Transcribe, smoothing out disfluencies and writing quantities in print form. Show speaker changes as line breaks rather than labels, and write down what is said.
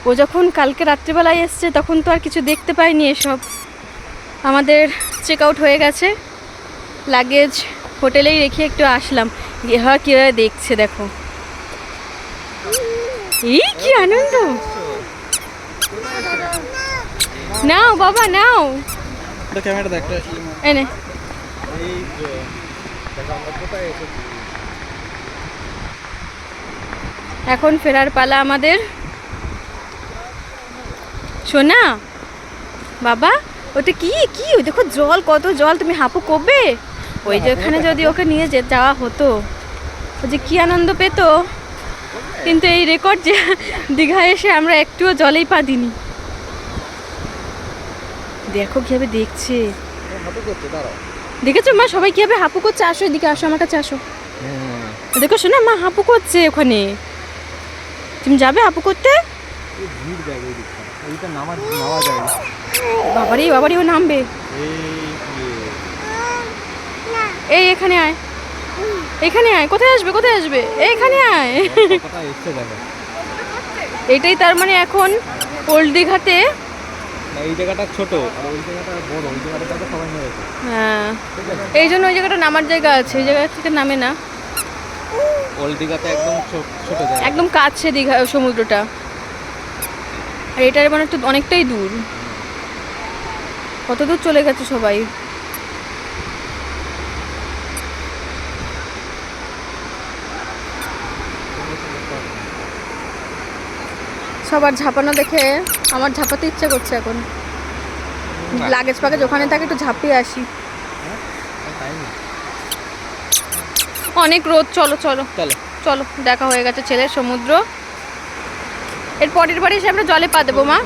ও যখন কালকে রাত্রিবেলায় এসছে তখন তো আর কিছু দেখতে পাইনি এসব। আমাদের চেক আউট হয়ে গেছে, লাগেজ হোটেলেই রেখে একটু আসলাম। হ্যাঁ কীভাবে দেখছে দেখো, এই কি আনন্দ। নাও বাবা নাও,
ক্যামেরা দেখ
এনে। এখন ফেরার পালা আমাদের। সোনা বাবা, ওটা কি কি ওই দেখো জল, কত জল, তুমি হাঁপু করবে? ওই যে ওখানে যদি ওকে নিয়ে যাওয়া হতো, ও যে কি আনন্দ পেতো। কিন্তু এই রেকর্ড যে দীঘায় এসে আমরা একটুও জলেই পা দিইনি। দেখো কিভাবে দেখছে, দেখেছো মা সবাই কিভাবে হাঁপু করছে। আসো এদিকে আসো, আমার কাছে আসো। দেখো শোনা মা হাঁপু করছে ওখানে, তুমি যাবে হাঁপু করতে? বাবারি বাবারি ও নামবে। এই এখানে আয়, এখানে আয়। কোথায় আসবে কোথায় আসবে, এইখানে আয়। এটাই তার মানে এখন ওল্ড দীঘাতে।
এই জায়গাটা ছোট আর ওই জায়গাটা বড়, ওই জায়গাটা সবাই নেমেছে।
হ্যাঁ এই জন্য ওই জায়গাটা নামার জায়গা আছে, ওই জায়গা থেকে নামে না।
ওল্ড দীঘাতে একদম ছোট জায়গা,
একদম কাছে দীঘা সমুদ্রটা, আর এটার মানে একটু অনেকটাই দূর। কত দূর চলে গেছে সবাই। সবার ঝাঁপানো দেখে আমার ঝাঁপাতে ইচ্ছে করছে এখন। লাগেজ ফাগেজ ওখানে থাকে, একটু ঝাঁপিয়ে আসি। অনেক রোদ, চলো চলো
চলো
চলো। দেখা হয়ে গেছে ছেলের সমুদ্র। এর পরের বারে এসে আমরা জলে পা দেবো মা।